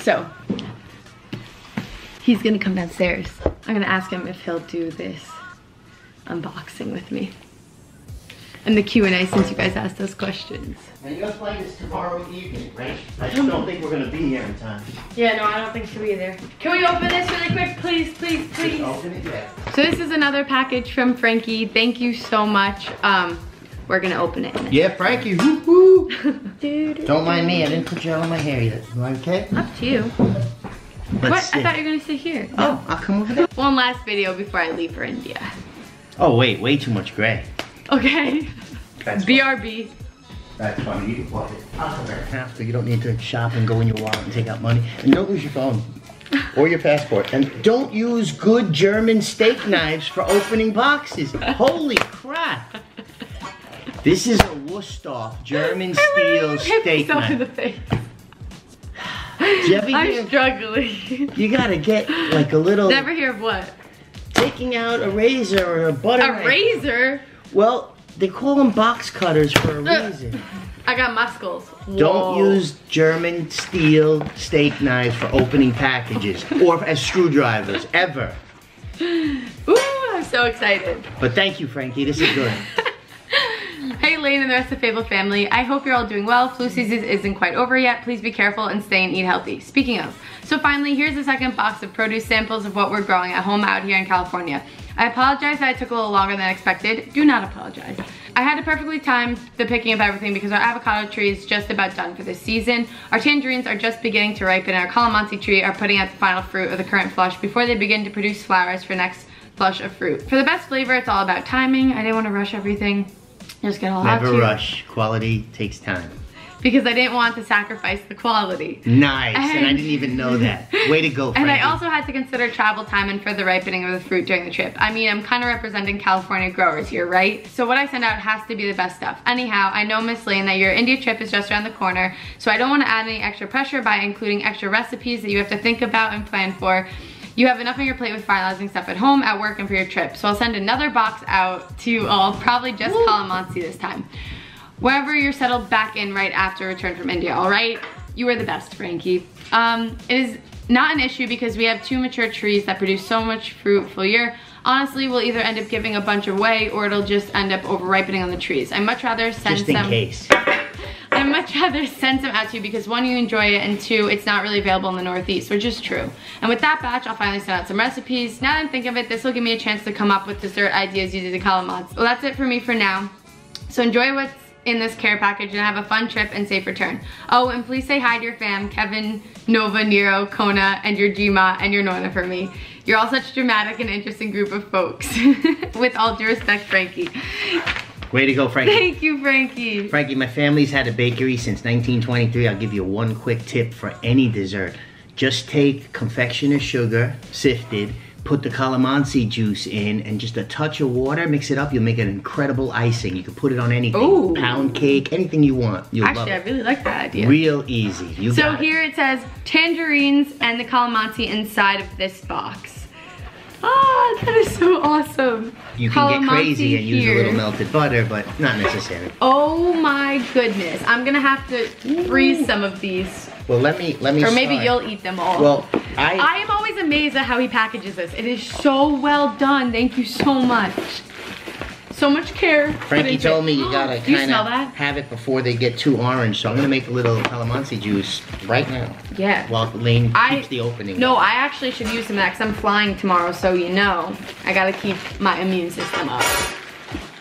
So, he's gonna come downstairs. I'm gonna ask him if he'll do this unboxing with me. And the Q&A since you guys asked those questions. And your flight is tomorrow evening, right? I just don't think we're gonna be here in time. Yeah, no, I don't think so either. Can we open this really quick, please, please, please? Just open it, yeah. So this is another package from Frankie. Thank you so much. We're gonna open it. Yeah, Frankie, woo-hoo. Don't mind me, I didn't put gel in my hair yet. You okay? Up to you. What? I thought you were gonna sit here. Oh, I'll come over there. One last video before I leave for India. Oh wait, way too much gray. Okay. That's BRB. That's funny, you can plug it. I'll come back after. You don't need to shop and go in your wallet and take out money. And don't lose your phone. Or your passport. And don't use good German steak knives for opening boxes. Holy crap. This is a Worcester German steel steak knife. In the face. I'm struggling. You gotta get like a little... Never hear of what? Taking out a razor or a butter knife. A razor? Well, they call them box cutters for a reason. I got muscles. Whoa. Don't use German steel steak knives for opening packages or as screwdrivers, ever. Ooh, I'm so excited. But thank you, Frankie. This is good. Hey, Layne and the rest of the Fable family. I hope you're all doing well. Flu season isn't quite over yet. Please be careful and stay and eat healthy. Speaking of, so finally, here's the second box of produce samples of what we're growing at home out here in California. I apologize that it took a little longer than expected. Do not apologize. I had to perfectly time the picking of everything because our avocado tree is just about done for this season. Our tangerines are just beginning to ripen and our calamansi tree are putting out the final fruit of the current flush before they begin to produce flowers for next flush of fruit. For the best flavor, it's all about timing. I didn't want to rush everything. Just get all out to you. Never rush. Quality takes time. Because I didn't want to sacrifice the quality. Nice, and I didn't even know that. Way to go, Frankie. And I also had to consider travel time and further ripening of the fruit during the trip. I mean, I'm kind of representing California growers here, right? So what I send out has to be the best stuff. Anyhow, I know, Miss Layne, that your India trip is just around the corner, so I don't want to add any extra pressure by including extra recipes that you have to think about and plan for. You have enough on your plate with finalizing stuff at home, at work, and for your trip. So I'll send another box out to you all, probably just calamansi this time. Wherever you're settled back in right after return from India, all right? You are the best, Frankie. It is not an issue because we have 2 mature trees that produce so much fruit full year. Honestly, we'll either end up giving a bunch away or it'll just end up over ripening on the trees. I'd much rather send some. Just in case. I'd much rather send some out to you because 1, you enjoy it, and 2, it's not really available in the Northeast, which is true. And with that batch, I'll finally send out some recipes. Now that I think of it, this will give me a chance to come up with dessert ideas using the calamansi. Well, that's it for me for now. So enjoy what's in this care package and have a fun trip and safe return. Oh, and please say hi to your fam, Kevin, Nova, Nero, Kona, and your Jima and your Nona for me. You're all such a dramatic and interesting group of folks. With all due respect, Frankie. Way to go, Frankie. Thank you, Frankie. Frankie, my family's had a bakery since 1923. I'll give you one quick tip for any dessert. Just take confectioner's sugar, sifted, put the calamansi juice in, and just a touch of water, mix it up, you'll make an incredible icing. You can put it on anything. Ooh. Pound cake, anything you want. You'll love it. Actually, I really like that idea. Real easy. You got it. So here it says tangerines and the calamansi inside of this box. Ah, that is so awesome. You can get crazy and use a little melted butter, but not necessary. Oh my goodness. I'm gonna have to freeze some of these. Well, let me Or maybe you'll eat them all. Well, I am always amazed at how he packages this. It is so well done. Thank you so much. So much care. Frankie told me you gotta kind of have it before they get too orange, so I'm gonna make a little calamansi juice right now. Yeah. While Layne keeps the opening. No, I actually should use some of that because I'm flying tomorrow, so you know. I gotta keep my immune system up.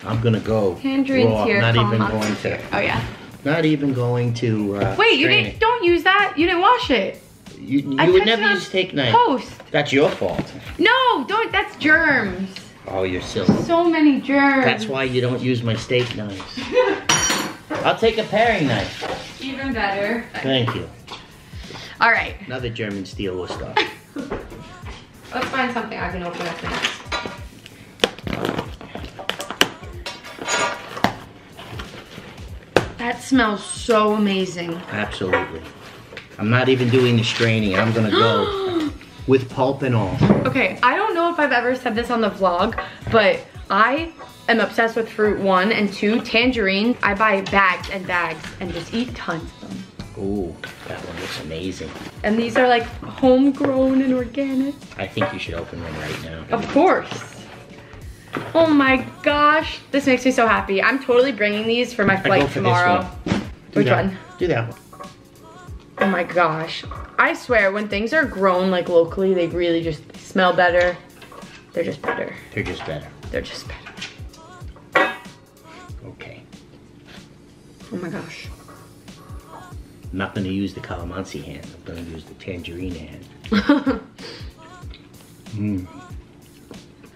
I'm gonna go Tangerines raw. here, Not even going to. Oh yeah. Not even going to. Wait, you didn't? Don't use that. You didn't wash it. You would never use steak knife. Post. That's your fault. No, don't. That's germs. Oh, you're silly. So many germs. That's why you don't use my steak knives. I'll take a paring knife. Even better. Thank you. All right. Another German steel Worcester. Let's find something I can open up next. That smells so amazing. Absolutely. I'm not even doing the straining. I'm gonna go with pulp and all. Okay, I don't know if I've ever said this on the vlog, but I am obsessed with fruit, 1, and 2, tangerines. I buy bags and bags and just eat tons of them. Ooh, that one looks amazing. And these are like homegrown and organic. I think you should open one right now. Of course. Oh my gosh, this makes me so happy. I'm totally bringing these for my flight tomorrow. Which one? Do that one. Oh my gosh. I swear, when things are grown like locally, they really just smell better. They're just better. They're just better. They're just better. Okay. Oh my gosh. I'm not going to use the calamansi hand. I'm going to use the tangerine hand.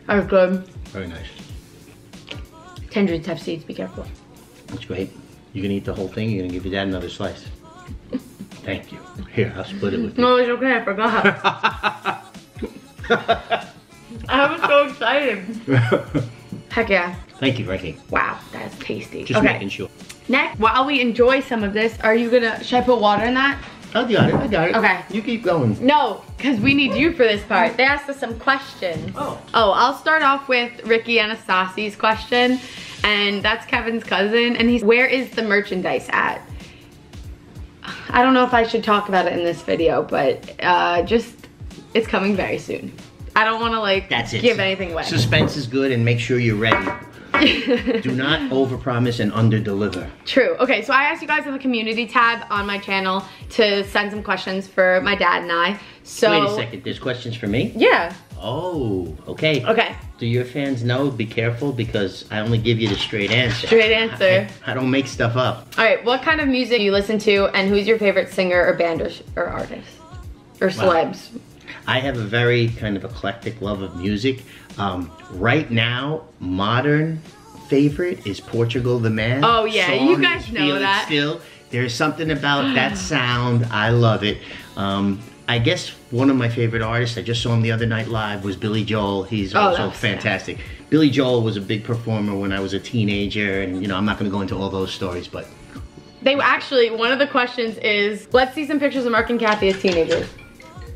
That was good. Very nice. Tangerines have seeds, be careful. That's great. You can eat the whole thing. You're going to give your dad another slice. Thank you. Here, I'll split it with you. No, it's okay. I forgot. I was so excited. Heck yeah. Thank you, Frankie. Wow, that's tasty. Just making sure. Next, while we enjoy some of this, are you gonna, should I put water in that? I got it, I got it. Okay. You keep going. No, because we need you for this part. They asked us some questions. Oh, I'll start off with Ricky Anastasi's question, and that's Kevin's cousin, and he's, where is the merchandise at? I don't know if I should talk about it in this video, but just, it's coming very soon. I don't want to like give anything away. Suspense is good, and make sure you're ready. Do not overpromise and underdeliver. True. Okay, so I asked you guys in the community tab on my channel to send some questions for my dad and I. So wait a second, there's questions for me? Yeah. Oh, okay. Okay. Do your fans know? Be careful, because I only give you the straight answer. Straight answer. I don't make stuff up. All right, what kind of music do you listen to, and who's your favorite singer or band or artist? Or celebs? Wow. I have a very kind of eclectic love of music. Right now, modern favorite is Portugal the Man. Oh yeah, you guys know that. Still, there's something about that sound. I love it. I guess one of my favorite artists, I just saw him the other night live, was Billy Joel. He's also fantastic. Billy Joel was a big performer when I was a teenager, and you know, I'm not going to go into all those stories, but they actually, one of the questions is, let's see some pictures of Mark and Kathy as teenagers.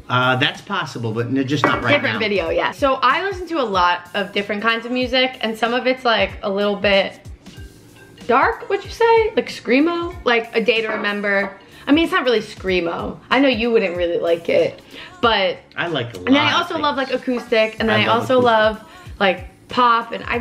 That's possible, but just not right now. Different video, yeah. So I listen to a lot of different kinds of music, and some of it's like a little bit dark, would you say? Like screamo? Like A Day to Remember. I mean, it's not really screamo. I know you wouldn't really like it, but I like a lot. And then I also love like acoustic, and then I also love like pop, and I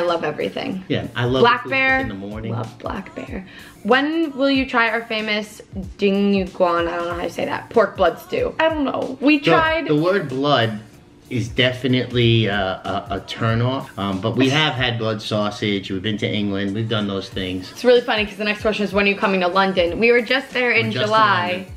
love everything. Yeah, I love Black Bear. In the morning. Love Black Bear. When will you try our famous Ding Yu Guan, I don't know how you say that, pork blood stew? I don't know. We tried. The word blood is definitely a turn off, but we have had blood sausage. We've been to England. We've done those things. It's really funny because the next question is, when are you coming to London? We were just there in July.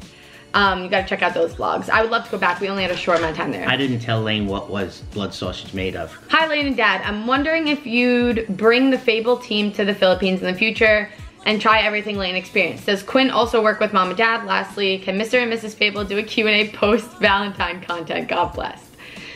You gotta check out those vlogs. I would love to go back. We only had a short amount of time there. I didn't tell Layne what was blood sausage made of. Hi Layne and Dad. I'm wondering if you'd bring the Fable team to the Philippines in the future and try everything Layne experienced. Does Quinn also work with Mom and Dad? Lastly, can Mr. and Mrs. Fable do a Q&A post-Valentine content? God bless.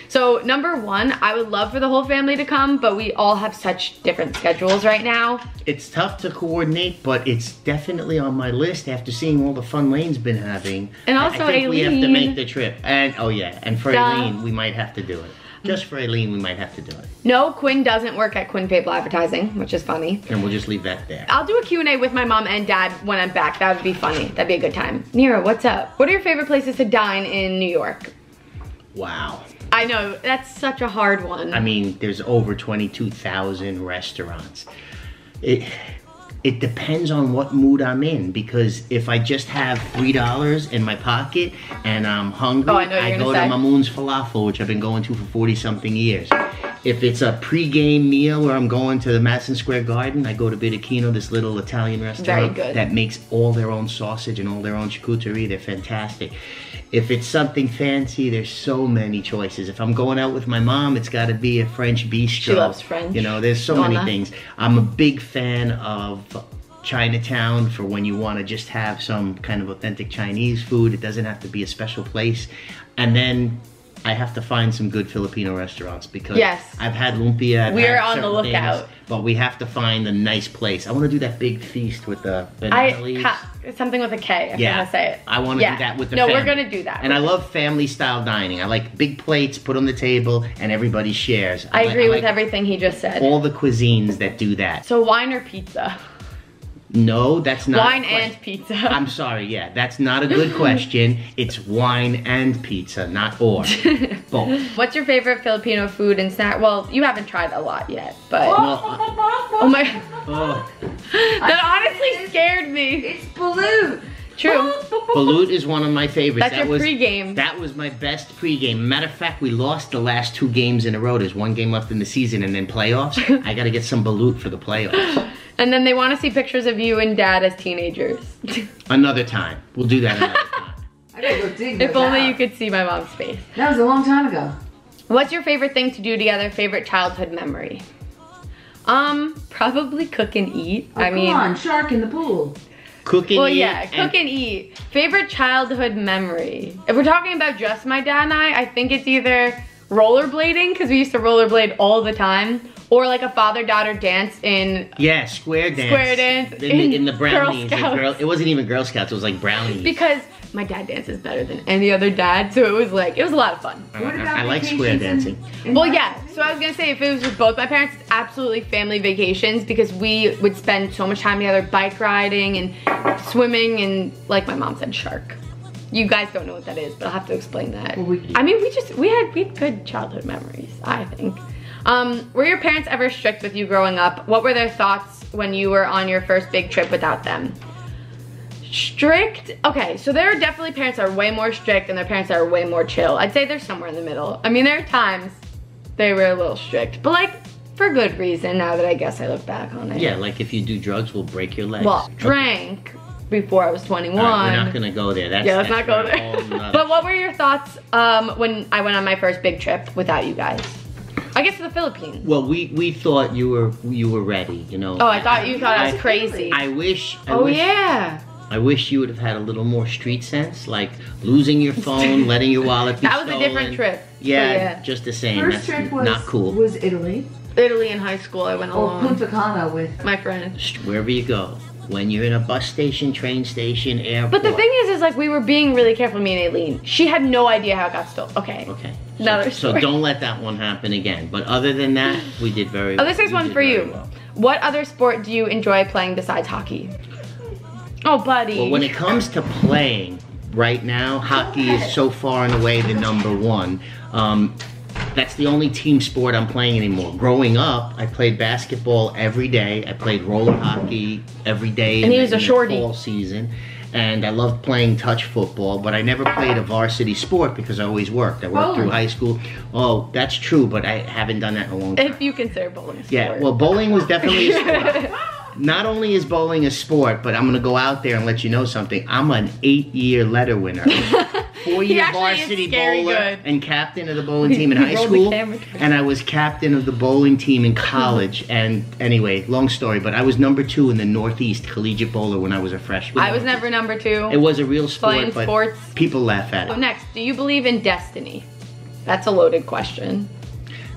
So number one, I would love for the whole family to come, but we all have such different schedules right now. It's tough to coordinate, but it's definitely on my list after seeing all the fun Layne's been having. And also I think we have to Aileen. make the trip. And oh yeah, and for Aileen, we might have to do it. Just for Aileen, we might have to do it. No, Quinn doesn't work at Quinn Fable Advertising, which is funny. And we'll just leave that there. I'll do a Q&A with my mom and dad when I'm back. That would be funny. That'd be a good time. Nira, what's up? What are your favorite places to dine in New York? Wow. I know, that's such a hard one. I mean, there's over 22,000 restaurants. It depends on what mood I'm in, because if I just have $3 in my pocket and I'm hungry, I go to Mamoon's Falafel, which I've been going to for 40-something years. If it's a pre-game meal where I'm going to the Madison Square Garden, I go to Bidachino, this little Italian restaurant that makes all their own sausage and all their own charcuterie. They're fantastic. If it's something fancy, there's so many choices. If I'm going out with my mom, it's got to be a French bistro. She loves French. You know, there's so many things. I'm a big fan of Chinatown for when you want to just have some kind of authentic Chinese food. It doesn't have to be a special place. And then I have to find some good Filipino restaurants, because I've had lumpia. We're on the lookout. But we have to find a nice place. I want to do that big feast with the banana leaves. Something with a K, I'm gonna say it. I want to do that with the family. No, we're gonna do that. And I love family style dining. I like big plates, put on the table, and everybody shares. I agree with everything he just said. All the cuisines that do that. So wine or pizza? No, that's not. Wine and pizza. I'm sorry, yeah, that's not a good question. It's wine and pizza, not or. Both. What's your favorite Filipino food and snack? Well, you haven't tried a lot yet, but... Oh my... Oh. That honestly scared me. It's balut. True. Balut is one of my favorites. That's your pregame. That was my best pregame. Matter of fact, we lost the last 2 games in a row. There's 1 game left in the season and then playoffs. I gotta get some balut for the playoffs. And then they want to see pictures of you and Dad as teenagers. Another time. We'll do that another time. I gotta go dig If those only out. you could see my mom's face. That was a long time ago. What's your favorite thing to do together? Favorite childhood memory? Probably cook and eat. Oh, come on, shark in the pool. Cook and Well, eat. yeah, cook and eat. Favorite childhood memory? If we're talking about just my dad and I think it's either rollerblading, because we used to rollerblade all the time, or like a father-daughter dance in... Yeah, square dance. Square dance in the brownies. Girl Scouts. It wasn't even Girl Scouts, it was like brownies. Because my dad dances better than any other dad, so it was a lot of fun. I like square dancing. Well, yeah, so I was gonna say if it was with both my parents, it's absolutely family vacations because we would spend so much time together bike riding and swimming and, like my mom said, shark. You guys don't know what that is, but I'll have to explain that. Well, I mean, we had good childhood memories, I think. Were your parents ever strict with you growing up? What were their thoughts when you were on your first big trip without them? Strict? Okay, so there are definitely parents that are way more strict and their parents that are way more chill. I'd say they're somewhere in the middle. I mean, there are times they were a little strict, but like for good reason now that I guess I look back on it. Yeah, like if you do drugs, we'll break your legs. Well, drank before I was 21. All right, we're not gonna go there. Let's not go there. But what were your thoughts when I went on my first big trip without you guys? I guess to the Philippines. Well, we thought you were ready, you know. Oh, I thought you thought I was crazy. I wish. Yeah. I wish you would have had a little more street sense, like losing your phone, letting your wallet be stolen. That was a different trip. Yeah, just the same. First That's trip was, not cool. was Italy. Italy in high school, I went Or alone. Punta Cana with My friend. Wherever you go, when you're in a bus station, train station, airport. But the thing is like we were being really careful, me and Aileen. She had no idea how it got stolen. Okay. Okay. Another So story. don't let that one happen again. But other than that, we did very well. Oh, this is one for you. Well. What other sport do you enjoy playing besides hockey? Oh, buddy. Well, when it comes to playing, right now, hockey is so far and away the #1. That's the only team sport I'm playing anymore. Growing up, I played basketball every day. I played roller hockey every day. And he was a in shorty. the fall season. And I loved playing touch football, but I never played a varsity sport because I always worked. I worked through high school. Oh, that's true, but I haven't done that in a long time. If you consider bowling a sport. Yeah, well, bowling was definitely a sport. Not only is bowling a sport, but I'm gonna go out there and let you know something. I'm an 8-year letter winner. 4-year actually is varsity scary bowler good. and captain of the bowling team in high Roll the school. camera. And I was captain of the bowling team in college. And anyway, long story, but I was #2 in the Northeast collegiate bowler when I was a freshman. I was never #2. It was a real sport, Playing but sports. people laugh at So it. next, do you believe in destiny? That's a loaded question.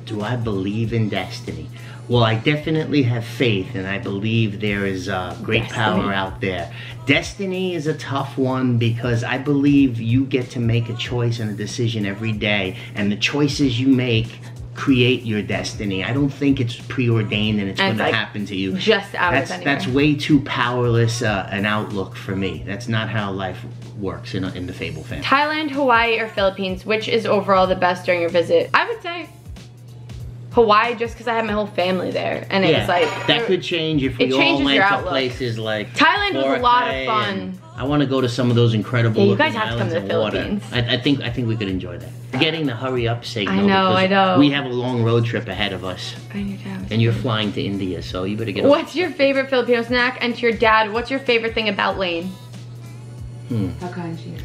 Do I believe in destiny? Well, I definitely have faith, and I believe there is great power out there. Destiny is a tough one because I believe you get to make a choice and a decision every day, and the choices you make create your destiny. I don't think it's preordained and it's going to happen to you. Just out of anywhere. That's way too powerless an outlook for me. That's not how life works in the Fable family. Thailand, Hawaii, or Philippines, which is overall the best during your visit? I would say Hawaii, just because I have my whole family there, and it's like that could change if we all went to places like Thailand was a lot of fun. I want to go to some of those incredible Yeah, you guys looking have to come islands to the of water. Philippines. I think we could enjoy that. Forgetting the hurry up signal. I know. We have a long road trip ahead of us, I need to have and you're flying to India, so you better get. What's your favorite Filipino snack? And to your dad, what's your favorite thing about Layne? how kind she is.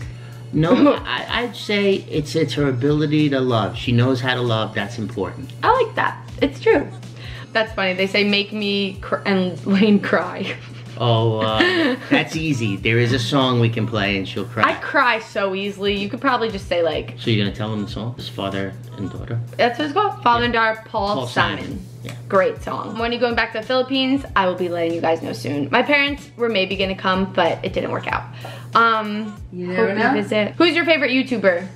No, I'd say it's her ability to love. She knows how to love. That's important. I like that. It's true. That's funny. They say make me and Layne cry. Oh, that's easy. There is a song we can play and she'll cry. I cry so easily. You could probably just say like. So you're gonna tell them the song? It's father and daughter? That's what it's called. Father and daughter, Paul Simon. Yeah. Great song. When you're going back to the Philippines, I will be letting you guys know soon. My parents were maybe gonna come, but it didn't work out. You never know. Visit. Who's your favorite YouTuber?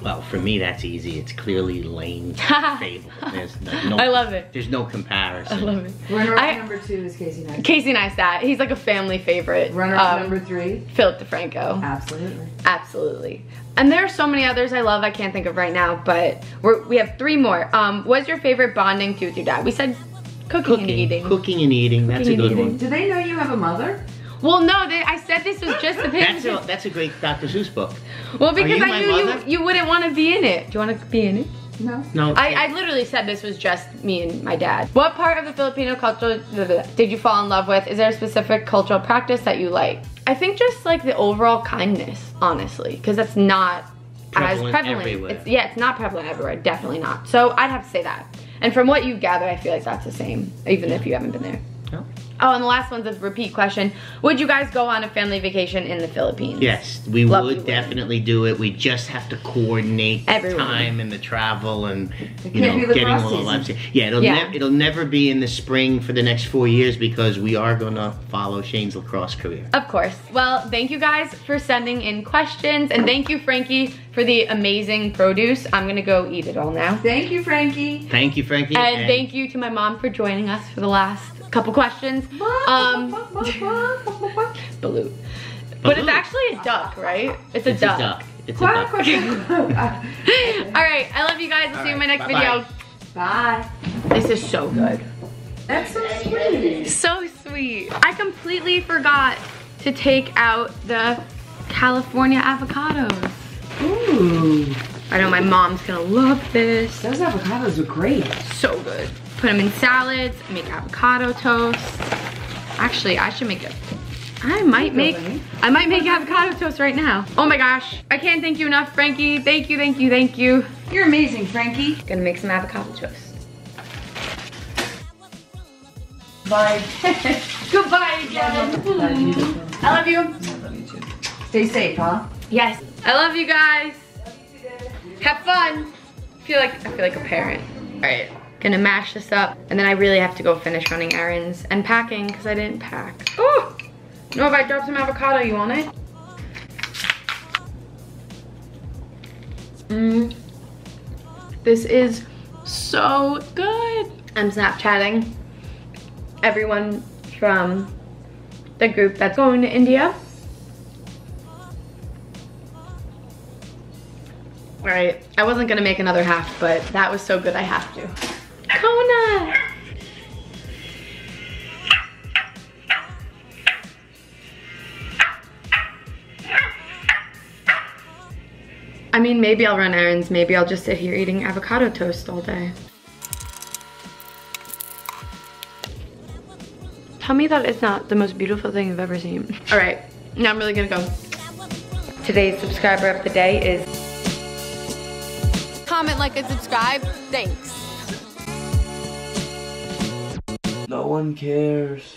Well, for me, that's easy. It's clearly Layne's Fable. There's no, I love it. There's no comparison. I love it. Runner-up number 2 is Casey Neistat. Casey Neistat. He's like a family favorite. Runner-up number 3? Philip DeFranco. Absolutely. Absolutely. And there are so many others I love I can't think of right now, but we have 3 more. What's your favorite bonding to with your dad? We said cooking and eating. Cooking and eating. That's a good one. Do they know you have a mother? Well, no, I said this was just the picture. That's a great Dr. Seuss book. Well, because Are you I my knew mother? you wouldn't want to be in it. Do you want to be in it? No. No. I literally said this was just me and my dad. What part of the Filipino culture did you fall in love with? Is there a specific cultural practice that you like? I think just like the overall kindness, honestly, because that's not as prevalent. Everywhere. It's not prevalent everywhere, definitely not. So I'd have to say that. And from what you gather, I feel like that's the same, even if you haven't been there. No. Oh, and the last one's a repeat question. Would you guys go on a family vacation in the Philippines? Yes, we would definitely do it. We just have to coordinate the time and the travel and getting all the lives. Yeah, it'll never be in the spring for the next 4 years because we are gonna follow Shane's lacrosse career. Of course. Well, thank you guys for sending in questions, and thank you, Frankie, for the amazing produce. I'm gonna go eat it all now. Thank you, Frankie. Thank you, Frankie. And thank you to my mom for joining us for the last couple questions. Balut. But it's actually a duck, right? It's a duck. It's a duck. All right, I love you guys. I'll see you in my next video. Bye. This is so good. That's so sweet. So sweet. I completely forgot to take out the California avocados. Ooh. I know my mom's gonna love this. Those avocados are great. So good. Put them in salads, make avocado toast. Actually, I should make it. I might make avocado toast right now. Oh my gosh. I can't thank you enough, Frankie. Thank you, thank you, thank you. You're amazing, Frankie. Gonna make some avocado toast. Bye. Goodbye again. I love you. I love you too. Stay safe, huh? Yes. I love you guys. Have fun. I feel like a parent. All right. Gonna mash this up, and then I really have to go finish running errands and packing because I didn't pack. Oh, no, if I dropped some avocado, you want it? This is so good. I'm Snapchatting everyone from the group that's going to India. All right, I wasn't gonna make another half, but that was so good I have to. Kona! I mean, maybe I'll run errands, maybe I'll just sit here eating avocado toast all day. Tell me that it's not the most beautiful thing I've ever seen. All right, now I'm really gonna go. Today's subscriber of the day is... Comment, like, and subscribe. Thanks. No one cares.